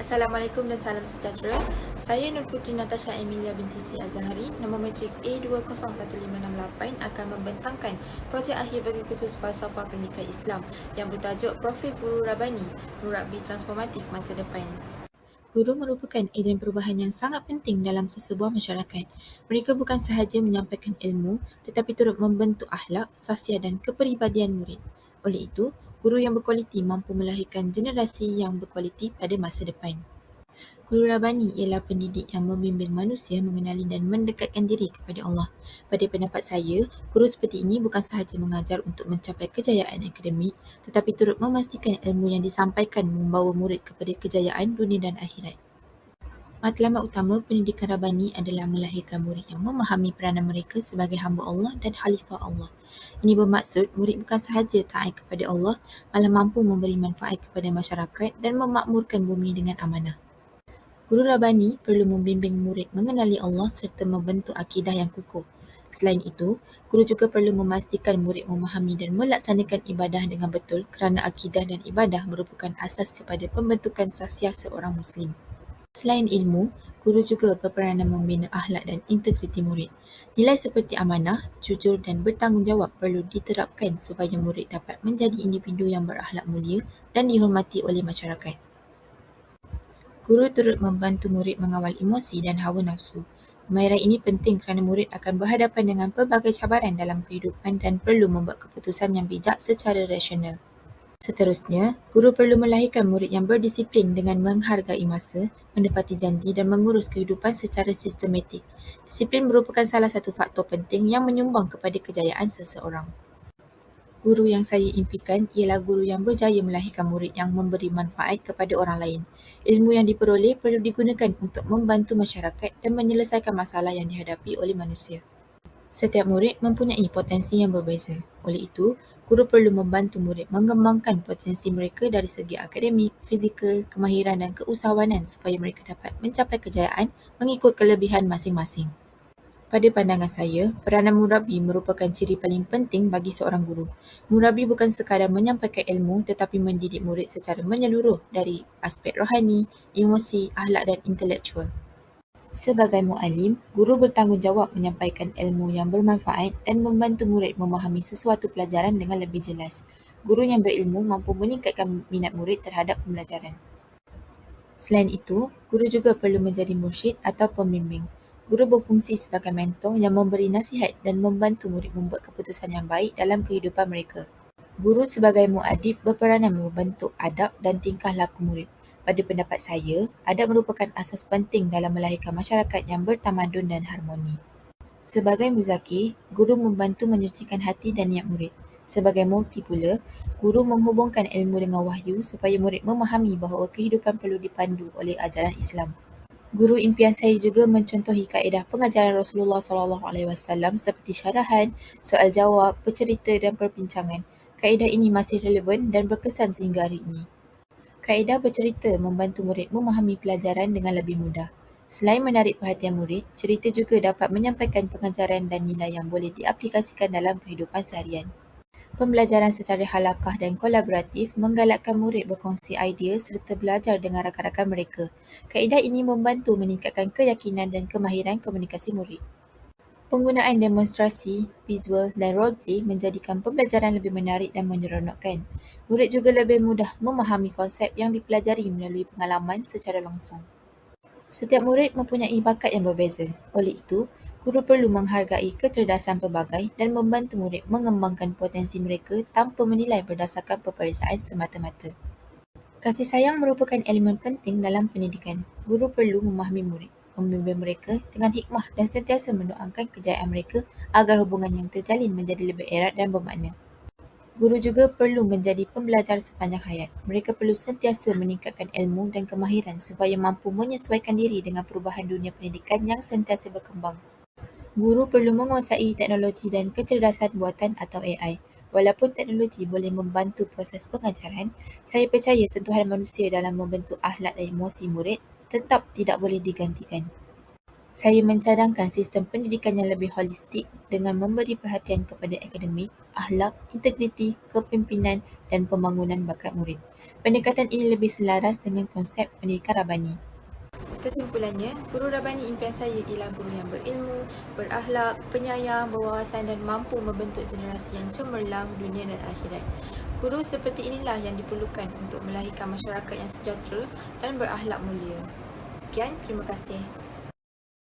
Assalamualaikum dan salam sejahtera. Saya Nur Putri Natasha Emilia binti Si Azhari, nombor matrik A201568 akan membentangkan projek akhir bagi kursus Falsafah Pendidikan Islam yang bertajuk Profil Guru Rabbani, Murabbi Transformatif Masa Depan. Guru merupakan ejen perubahan yang sangat penting dalam sesebuah masyarakat. Mereka bukan sahaja menyampaikan ilmu tetapi turut membentuk akhlak, sasiah dan kepribadian murid. Oleh itu, guru yang berkualiti mampu melahirkan generasi yang berkualiti pada masa depan. Guru Rabbani ialah pendidik yang membimbing manusia mengenali dan mendekatkan diri kepada Allah. Pada pendapat saya, guru seperti ini bukan sahaja mengajar untuk mencapai kejayaan akademik, tetapi turut memastikan ilmu yang disampaikan membawa murid kepada kejayaan dunia dan akhirat. Matlamat utama pendidikan Rabbani adalah melahirkan murid yang memahami peranan mereka sebagai hamba Allah dan khalifah Allah. Ini bermaksud murid bukan sahaja taat kepada Allah, malah mampu memberi manfaat kepada masyarakat dan memakmurkan bumi dengan amanah. Guru Rabbani perlu membimbing murid mengenali Allah serta membentuk akidah yang kukuh. Selain itu, guru juga perlu memastikan murid memahami dan melaksanakan ibadah dengan betul kerana akidah dan ibadah merupakan asas kepada pembentukan sasiah seorang Muslim. Selain ilmu, guru juga berperanan membina akhlak dan integriti murid. Nilai seperti amanah, jujur dan bertanggungjawab perlu diterapkan supaya murid dapat menjadi individu yang berakhlak mulia dan dihormati oleh masyarakat. Guru turut membantu murid mengawal emosi dan hawa nafsu. Kemahiran ini penting kerana murid akan berhadapan dengan pelbagai cabaran dalam kehidupan dan perlu membuat keputusan yang bijak secara rasional. Seterusnya, guru perlu melahirkan murid yang berdisiplin dengan menghargai masa, menepati janji dan mengurus kehidupan secara sistematik. Disiplin merupakan salah satu faktor penting yang menyumbang kepada kejayaan seseorang. Guru yang saya impikan ialah guru yang berjaya melahirkan murid yang memberi manfaat kepada orang lain. Ilmu yang diperoleh perlu digunakan untuk membantu masyarakat dan menyelesaikan masalah yang dihadapi oleh manusia. Setiap murid mempunyai potensi yang berbeza. Oleh itu, guru perlu membantu murid mengembangkan potensi mereka dari segi akademik, fizikal, kemahiran dan keusahawanan supaya mereka dapat mencapai kejayaan mengikut kelebihan masing-masing. Pada pandangan saya, peranan murabbi merupakan ciri paling penting bagi seorang guru. Murabbi bukan sekadar menyampaikan ilmu tetapi mendidik murid secara menyeluruh dari aspek rohani, emosi, akhlak dan intelektual. Sebagai muallim, guru bertanggungjawab menyampaikan ilmu yang bermanfaat dan membantu murid memahami sesuatu pelajaran dengan lebih jelas. Guru yang berilmu mampu meningkatkan minat murid terhadap pembelajaran. Selain itu, guru juga perlu menjadi mursyid atau pembimbing. Guru berfungsi sebagai mentor yang memberi nasihat dan membantu murid membuat keputusan yang baik dalam kehidupan mereka. Guru sebagai muadib berperanan membentuk adab dan tingkah laku murid. Pada pendapat saya, adab merupakan asas penting dalam melahirkan masyarakat yang bertamadun dan harmoni. Sebagai muzakir, guru membantu menyucikan hati dan niat murid. Sebagai mufti pula, guru menghubungkan ilmu dengan wahyu supaya murid memahami bahawa kehidupan perlu dipandu oleh ajaran Islam. Guru impian saya juga mencontohi kaedah pengajaran Rasulullah SAW seperti syarahan, soal jawab, bercerita dan perbincangan. Kaedah ini masih relevan dan berkesan sehingga hari ini. Kaedah bercerita membantu murid memahami pelajaran dengan lebih mudah. Selain menarik perhatian murid, cerita juga dapat menyampaikan pengajaran dan nilai yang boleh diaplikasikan dalam kehidupan seharian. Pembelajaran secara halakah dan kolaboratif menggalakkan murid berkongsi idea serta belajar dengan rakan-rakan mereka. Kaedah ini membantu meningkatkan keyakinan dan kemahiran komunikasi murid. Penggunaan demonstrasi, visual dan roleplay menjadikan pembelajaran lebih menarik dan menyeronokkan. Murid juga lebih mudah memahami konsep yang dipelajari melalui pengalaman secara langsung. Setiap murid mempunyai bakat yang berbeza. Oleh itu, guru perlu menghargai kecerdasan pelbagai dan membantu murid mengembangkan potensi mereka tanpa menilai berdasarkan peperiksaan semata-mata. Kasih sayang merupakan elemen penting dalam pendidikan. Guru perlu memahami murid, membimbing mereka dengan hikmah dan sentiasa mendoakan kejayaan mereka agar hubungan yang terjalin menjadi lebih erat dan bermakna. Guru juga perlu menjadi pembelajar sepanjang hayat. Mereka perlu sentiasa meningkatkan ilmu dan kemahiran supaya mampu menyesuaikan diri dengan perubahan dunia pendidikan yang sentiasa berkembang. Guru perlu menguasai teknologi dan kecerdasan buatan atau AI. Walaupun teknologi boleh membantu proses pengajaran, saya percaya sentuhan manusia dalam membentuk akhlak dan emosi murid tetap tidak boleh digantikan. Saya mencadangkan sistem pendidikan yang lebih holistik dengan memberi perhatian kepada akademik, akhlak, integriti, kepimpinan dan pembangunan bakat murid. Pendekatan ini lebih selaras dengan konsep pendidikan Rabbani. Kesimpulannya, guru Rabbani impian saya ialah guru yang berilmu, berakhlak, penyayang, berwawasan dan mampu membentuk generasi yang cemerlang dunia dan akhirat. Guru seperti inilah yang diperlukan untuk melahirkan masyarakat yang sejahtera dan berakhlak mulia. Sekian, terima kasih.